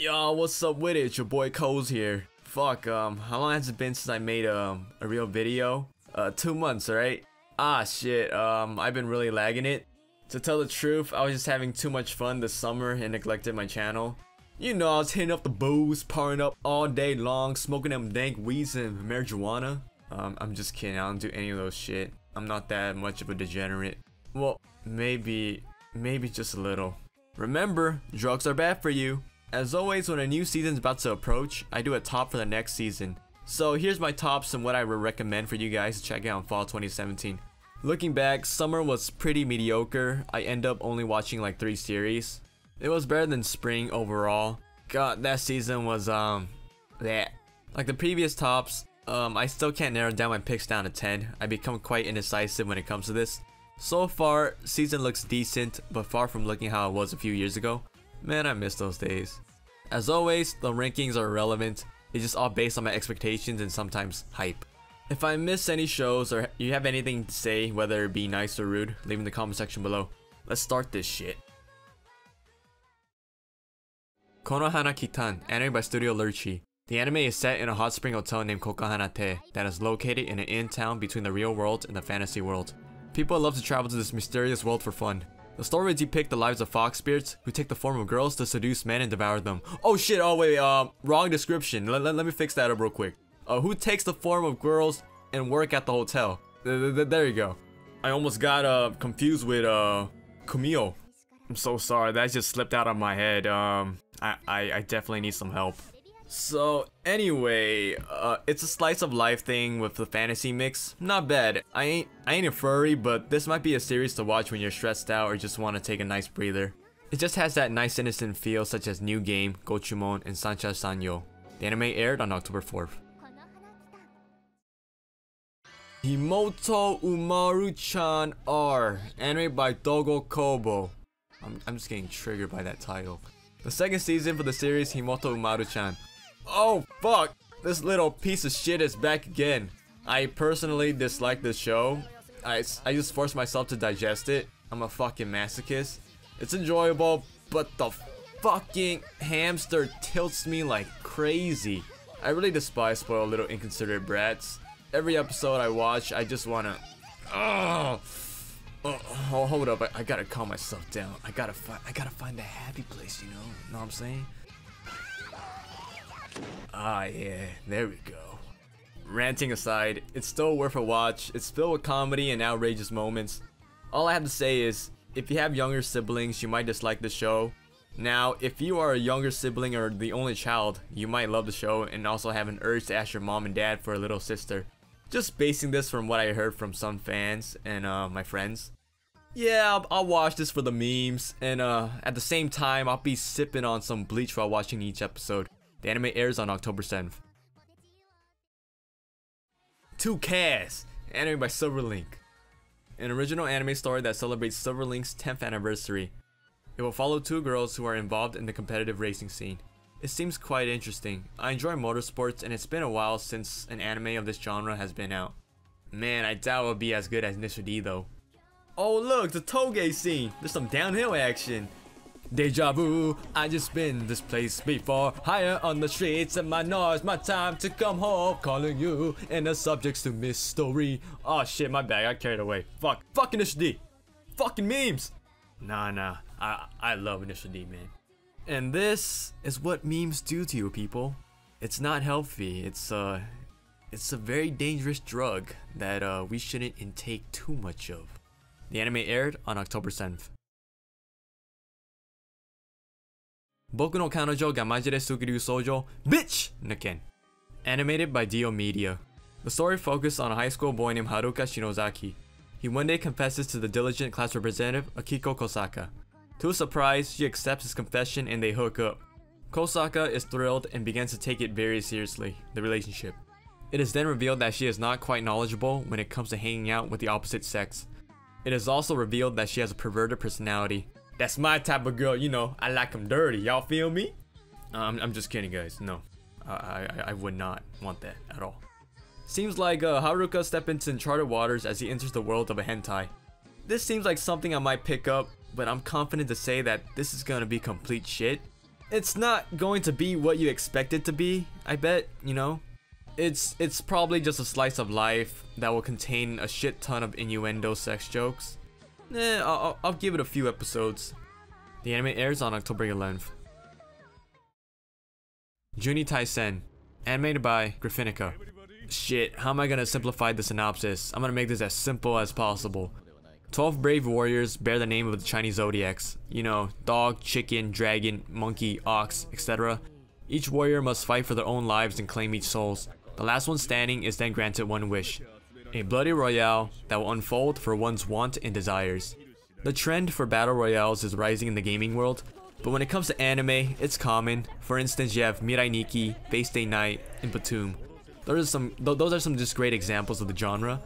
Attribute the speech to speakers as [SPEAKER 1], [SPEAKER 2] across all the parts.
[SPEAKER 1] Yo, what's up with it? It's your boy Kohzz here. Fuck, how long has it been since I made a real video? 2 months, right? Ah, shit, I've been really lagging it. To tell the truth, I was just having too much fun this summer and neglected my channel. You know, I was hitting up the booze, partying up all day long, smoking them dank weeds and marijuana. I'm just kidding, I don't do any of those shit. I'm not that much of a degenerate. Well, maybe just a little. Remember, drugs are bad for you. As always, when a new season's about to approach, I do a top for the next season. So here's my tops and what I would recommend for you guys to check out in fall 2017. Looking back, summer was pretty mediocre. I end up only watching like 3 series. It was better than spring overall. God, that season was that. Like the previous tops, I still can't narrow down my picks down to 10. I become quite indecisive when it comes to this. So far, season looks decent, but far from looking how it was a few years ago. Man, I miss those days. As always, the rankings are irrelevant. It's just all based on my expectations and sometimes hype. If I miss any shows or you have anything to say, whether it be nice or rude, leave in the comment section below. Let's start this shit. Konohana Kitan, anime by Studio Lurchi. The anime is set in a hot spring hotel named Kokohana-te that is located in an in-town between the real world and the fantasy world. People love to travel to this mysterious world for fun. The story depicts the lives of fox spirits who take the form of girls to seduce men and devour them. Oh shit, oh wait, wrong description. Let me fix that up real quick. Who takes the form of girls and work at the hotel. There you go. I almost got confused with Kumio. I'm so sorry, that just slipped out of my head. I definitely need some help. So anyway, it's a slice of life thing with the fantasy mix. Not bad. I ain't a furry, but this might be a series to watch when you're stressed out or just want to take a nice breather. It just has that nice innocent feel such as New Game, Gochumon, and Sancha Sanyo. The anime aired on October 4th. Himoto Umaru-chan R, anime by Dogo Kobo. I'm just getting triggered by that title. The second season for the series Himoto Umaru-chan. Oh fuck! This little piece of shit is back again. I personally dislike this show. I just force myself to digest it. I'm a fucking masochist. It's enjoyable, but the fucking hamster tilts me like crazy. I really despise spoiled little inconsiderate brats. Every episode I watch, I just wanna... Oh, hold up, I gotta calm myself down. I gotta find a happy place, you know what I'm saying? Ah yeah, there we go. Ranting aside, it's still worth a watch. It's filled with comedy and outrageous moments. All I have to say is, if you have younger siblings, you might dislike the show. Now, if you are a younger sibling or the only child, you might love the show and also have an urge to ask your mom and dad for a little sister. Just basing this from what I heard from some fans and my friends. Yeah, I'll watch this for the memes, and at the same time, I'll be sipping on some bleach while watching each episode. The anime airs on October 7th. 2Kaz, anime by Silverlink. An original anime story that celebrates Silverlink's 10th anniversary. It will follow 2 girls who are involved in the competitive racing scene. It seems quite interesting. I enjoy motorsports and it's been a while since an anime of this genre has been out. Man, I doubt it will be as good as Nisha D though. Oh look, the Toge scene! There's some downhill action! Deja vu, I just been this place before. Higher on the streets and my noise, my time to come home. Calling you and the subjects to mystery. Oh shit, my bad, I got carried away. Fuck, fucking Nisha D! Fucking memes! Nah, I love Nisha D, man. And this is what memes do to you people. It's not healthy, it's a very dangerous drug that we shouldn't intake too much of. The anime aired on October 7th. Boku no Kanojo ga Majire Sukiru Shoujo Bitch Nuken. Animated by Dio Media. The story focuses on a high school boy named Haruka Shinozaki. He one day confesses to the diligent class representative Akiko Kosaka. To his surprise, she accepts his confession and they hook up. Kosaka is thrilled and begins to take it very seriously, the relationship. It is then revealed that she is not quite knowledgeable when it comes to hanging out with the opposite sex. It is also revealed that she has a perverted personality. That's my type of girl, you know, I like them dirty, y'all feel me? I'm just kidding guys, no. I would not want that at all. Seems like Haruka stepped into uncharted waters as he enters the world of a hentai. This seems like something I might pick up, but I'm confident to say that this is gonna be complete shit. It's not going to be what you expect it to be, I bet, you know? It's probably just a slice of life that will contain a shit ton of innuendo sex jokes. I'll give it a few episodes. The anime airs on October 11th. Juni Taisen, animated by Griffinica. Shit, how am I gonna simplify the synopsis? I'm gonna make this as simple as possible. 12 brave warriors bear the name of the Chinese zodiacs. You know, dog, chicken, dragon, monkey, ox, etc. Each warrior must fight for their own lives and claim each souls. The last one standing is then granted one wish. A bloody royale that will unfold for one's want and desires. The trend for battle royales is rising in the gaming world, but when it comes to anime, it's common. For instance, you have Mirai Nikki, Base Day Night, and Batum. Those are some just great examples of the genre.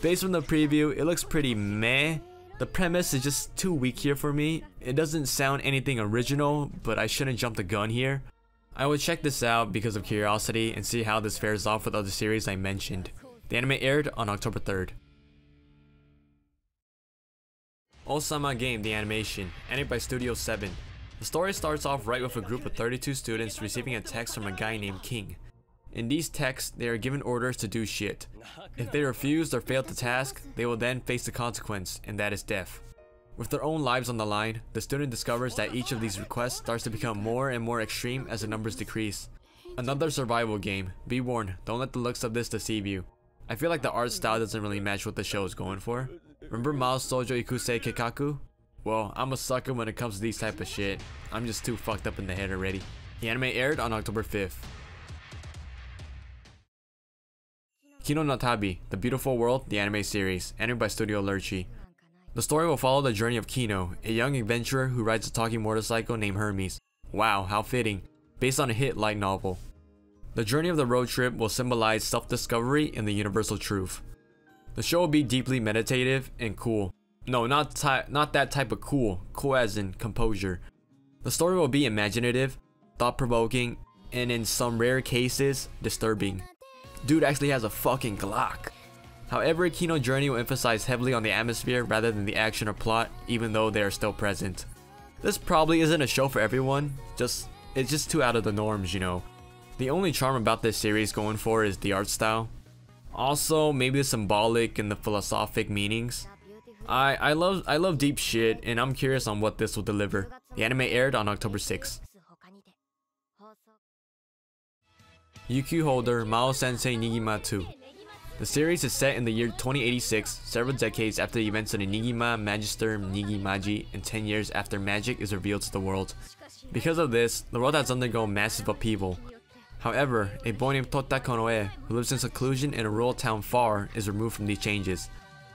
[SPEAKER 1] Based on the preview, it looks pretty meh. The premise is just too weak here for me. It doesn't sound anything original, but I shouldn't jump the gun here. I will check this out because of curiosity and see how this fares off with other series I mentioned. The anime aired on October 3rd. Osama Game, the animation, animated by Studio 7. The story starts off right with a group of 32 students receiving a text from a guy named King. In these texts, they are given orders to do shit. If they refuse or fail the task, they will then face the consequence, and that is death. With their own lives on the line, the student discovers that each of these requests starts to become more and more extreme as the numbers decrease. Another survival game. Be warned, don't let the looks of this deceive you. I feel like the art style doesn't really match what the show is going for. Remember Mahousensei Ikusei Keikaku? Well, I'm a sucker when it comes to these type of shit. I'm just too fucked up in the head already. The anime aired on October 5th. Kino no Tabi, The Beautiful World, the anime series, animated by Studio Lurchi. The story will follow the journey of Kino, a young adventurer who rides a talking motorcycle named Hermes. Wow, how fitting. Based on a hit light novel. The journey of the road trip will symbolize self-discovery and the universal truth. The show will be deeply meditative and cool. No, not that type of cool. Cool as in composure. The story will be imaginative, thought-provoking, and in some rare cases, disturbing. Dude actually has a fucking Glock. However, Akeno Journey will emphasize heavily on the atmosphere rather than the action or plot, even though they are still present. This probably isn't a show for everyone, it's just too out of the norms, you know. The only charm about this series going for is the art style. Also, maybe the symbolic and the philosophic meanings. I love deep shit, and I'm curious on what this will deliver. The anime aired on October 6th. Yukyu Holder Mahousensei Nigima 2. The series is set in the year 2086, several decades after the events of the Nigima Magister Nigi Magi, and 10 years after magic is revealed to the world. Because of this, the world has undergone massive upheaval. However, a boy named Tota Konoe, who lives in seclusion in a rural town far, is removed from these changes.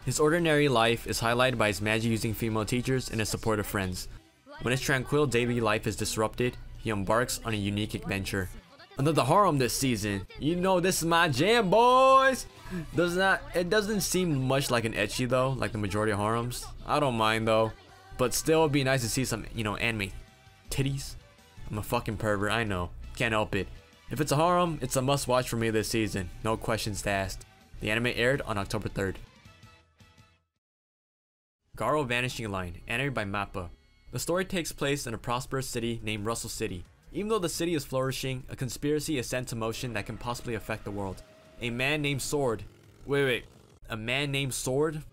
[SPEAKER 1] His ordinary life is highlighted by his magic-using female teachers and his supportive friends. When his tranquil daily life is disrupted, he embarks on a unique adventure. Another harem this season. You know this is my jam, boys! It doesn't seem much like an ecchi though, like the majority of harems. I don't mind though. But still, it'd be nice to see some, you know, anime titties. I'm a fucking pervert, I know. Can't help it. If it's a harem, it's a must-watch for me this season. No questions asked. The anime aired on October 3rd. Garo Vanishing Line, animated by Mappa. The story takes place in a prosperous city named Russell City. Even though the city is flourishing, a conspiracy is set into motion that can possibly affect the world. A man named Sword. Wait. A man named Sword?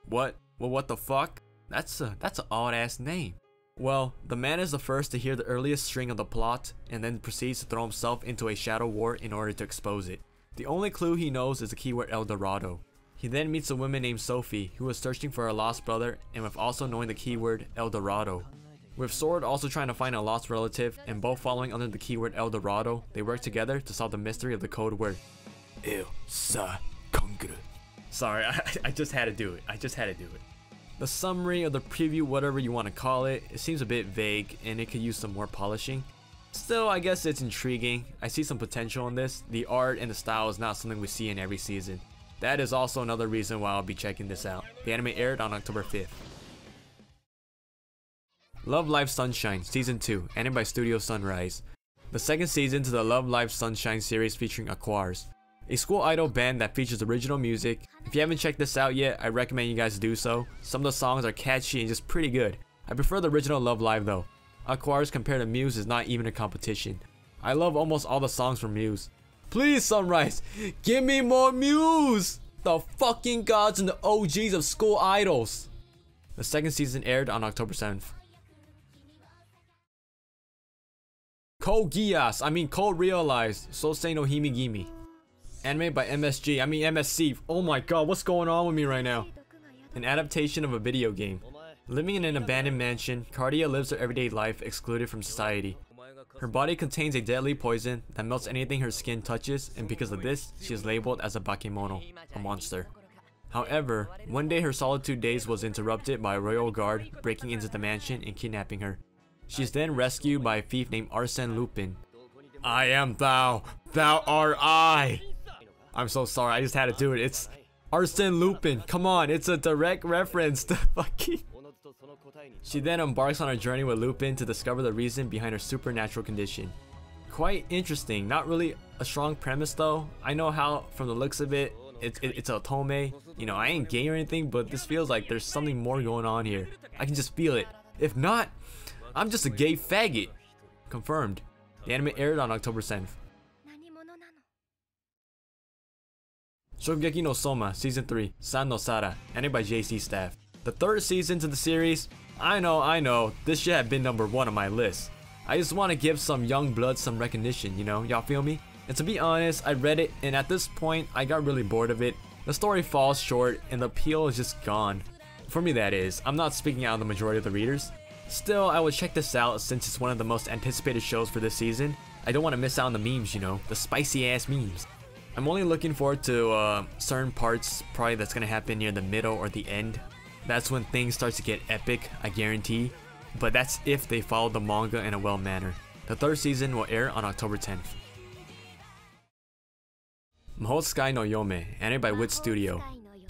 [SPEAKER 1] What? Well, what the fuck? That's an odd-ass name. Well, the man is the first to hear the earliest string of the plot, and then proceeds to throw himself into a shadow war in order to expose it. The only clue he knows is the keyword El Dorado. He then meets a woman named Sophie, who is searching for her lost brother, and with also knowing the keyword El Dorado. With Sword also trying to find a lost relative, and both following under the keyword El Dorado, they work together to solve the mystery of the code word El Sa Kongru. Sorry, I just had to do it. The summary or the preview, whatever you want to call it, it seems a bit vague and it could use some more polishing. Still, I guess it's intriguing. I see some potential in this. The art and the style is not something we see in every season. That is also another reason why I'll be checking this out. The anime aired on October 5th. LoveLife Sunshine Season 2, animated by Studio Sunrise. The second season to the LoveLife Sunshine series featuring Aquars, a school idol band that features original music. If you haven't checked this out yet, I recommend you guys do so. Some of the songs are catchy and just pretty good. I prefer the original LoveLive though. Aquarius compared to Muse is not even a competition. I love almost all the songs from Muse. Please, Sunrise, give me more Muse! The fucking gods and the OGs of school idols. The second season aired on October 7th. Code Realized, Sosei no Himigimi. Anime by MSC. Oh my god, what's going on with me right now? An adaptation of a video game. Living in an abandoned mansion, Cardia lives her everyday life excluded from society. Her body contains a deadly poison that melts anything her skin touches, and because of this, she is labeled as a bakemono, a monster. However, one day her solitude days was interrupted by a royal guard breaking into the mansion and kidnapping her. She is then rescued by a thief named Arsène Lupin. I am thou, thou art I! I'm so sorry, I just had to do it. It's Arsène Lupin, come on, it's a direct reference to fucking... She then embarks on her journey with Lupin to discover the reason behind her supernatural condition. Quite interesting, not really a strong premise though. I know how, from the looks of it, it's a otome. You know, I ain't gay or anything, but this feels like there's something more going on here. I can just feel it. If not, I'm just a gay faggot. Confirmed. The anime aired on October 7th. Shogeki no Soma, Season 3, San no Sara, anime by JC Staff. The third season to the series. I know, this should have been number 1 on my list. I just want to give some young blood some recognition, you know, y'all feel me? And to be honest, I read it and at this point, I got really bored of it. The story falls short and the appeal is just gone. For me that is, I'm not speaking out of the majority of the readers. Still, I would check this out since it's one of the most anticipated shows for this season. I don't want to miss out on the memes, you know, the spicy ass memes. I'm only looking forward to certain parts, probably that's gonna happen near the middle or the end. That's when things start to get epic, I guarantee. But that's if they follow the manga in a well manner. The third season will air on October 10th. Mahousensei no Yome, anime by Wit Studio.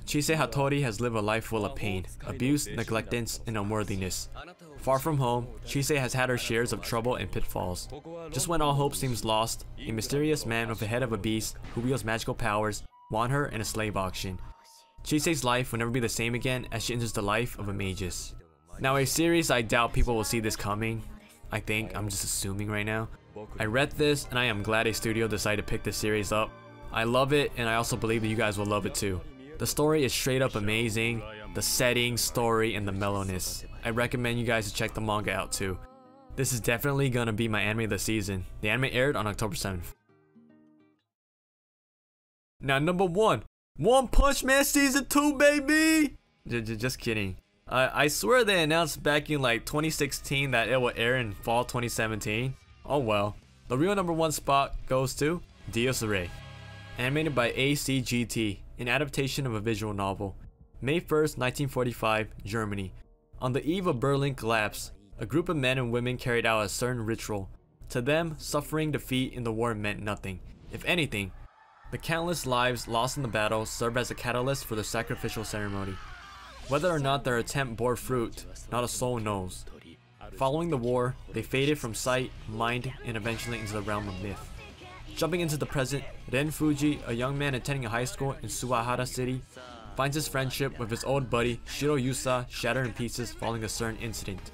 [SPEAKER 1] Chise Hattori has lived a life full of pain, abuse, neglectance, and unworthiness. Far from home, Chise has had her shares of trouble and pitfalls. Just when all hope seems lost, a mysterious man with the head of a beast who wields magical powers won her in a slave auction. Chise's life will never be the same again as she enters the life of a magus. Now a series, I doubt people will see this coming. I think, I'm just assuming right now. I read this and I am glad a studio decided to pick this series up. I love it and I also believe that you guys will love it too. The story is straight up amazing. The setting, story, and the mellowness. I recommend you guys to check the manga out too. This is definitely gonna be my anime of the season. The anime aired on October 7th. Now number 1. One Punch Man Season 2, baby! Just kidding. I swear they announced back in like 2016 that it will air in fall 2017. Oh well. The real number 1 spot goes to Dios Rey. Animated by ACGT, an adaptation of a visual novel. May 1st, 1945, Germany. On the eve of Berlin collapse, a group of men and women carried out a certain ritual. To them, suffering, defeat in the war meant nothing. If anything, the countless lives lost in the battle served as a catalyst for the sacrificial ceremony. Whether or not their attempt bore fruit, not a soul knows. Following the war, they faded from sight, mind, and eventually into the realm of myth. Jumping into the present, Ren Fuji, a young man attending a high school in Suwahara City, finds his friendship with his old buddy Shiro Yusa shattered in pieces following a certain incident,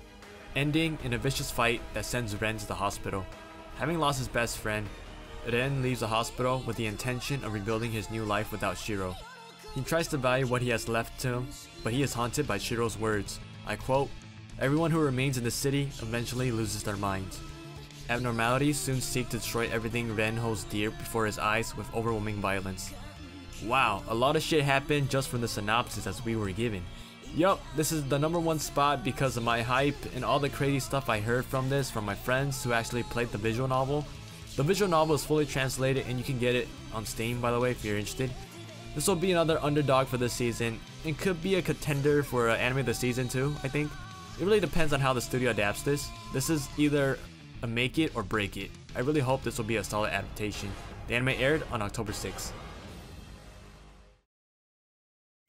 [SPEAKER 1] ending in a vicious fight that sends Ren to the hospital. Having lost his best friend, Ren leaves the hospital with the intention of rebuilding his new life without Shiro. He tries to value what he has left to him, but he is haunted by Shiro's words. I quote, "Everyone who remains in the city eventually loses their minds." Abnormalities soon seek to destroy everything Ren holds dear before his eyes with overwhelming violence. Wow, a lot of shit happened just from the synopsis as we were given. Yup, this is the number 1 spot because of my hype and all the crazy stuff I heard from this from my friends who actually played the visual novel. The visual novel is fully translated and you can get it on Steam, by the way, if you're interested. This will be another underdog for this season and could be a contender for anime of the season too, I think. It really depends on how the studio adapts this. This is either a make it or break it. I really hope this will be a solid adaptation. The anime aired on October 6th.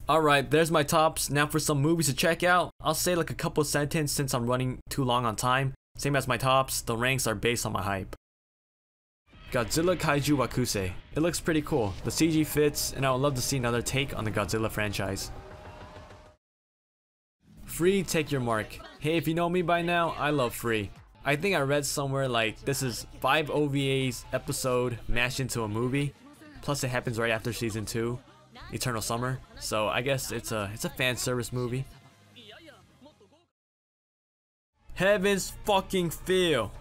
[SPEAKER 1] Alright, there's my tops. Now for some movies to check out. I'll say like a couple sentences since I'm running too long on time. Same as my tops, the ranks are based on my hype. Godzilla Kaiju Wakusei. It looks pretty cool. The CG fits, and I would love to see another take on the Godzilla franchise. Free, take your mark. Hey, if you know me by now, I love Free. I think I read somewhere like this is 5 OVAs episode mashed into a movie. Plus it happens right after season 2, Eternal Summer. So I guess it's a fan service movie. Heaven's fucking Feel.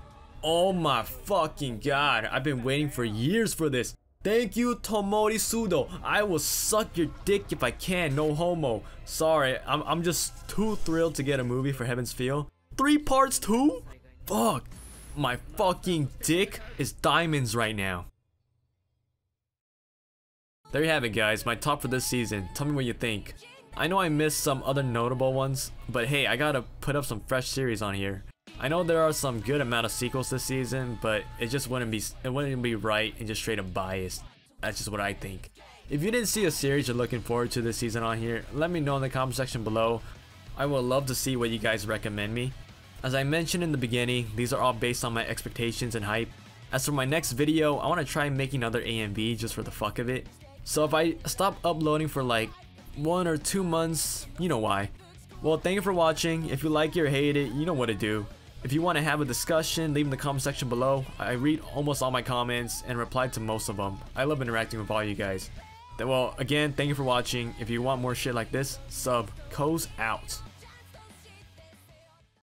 [SPEAKER 1] Oh my fucking god. I've been waiting for years for this. Thank you, Tomori Sudo. I will suck your dick if I can, no homo. Sorry, I'm just too thrilled to get a movie for Heaven's Feel. 3 parts too? Fuck. My fucking dick is diamonds right now. There you have it, guys. My top for this season. Tell me what you think. I know I missed some other notable ones, but hey, I gotta put up some fresh series on here. I know there are some good amount of sequels this season, but it just wouldn't be right and just straight up biased. That's just what I think. If you didn't see a series you're looking forward to this season on here, let me know in the comment section below. I would love to see what you guys recommend me. As I mentioned in the beginning, these are all based on my expectations and hype. As for my next video, I want to try making another A and B just for the fuck of it. So if I stop uploading for like 1 or 2 months, you know why. Well, thank you for watching. If you like it or hate it, you know what to do. If you want to have a discussion, leave in the comment section below. I read almost all my comments and reply to most of them. I love interacting with all you guys. Well, again, thank you for watching. If you want more shit like this, sub. Kohzz out.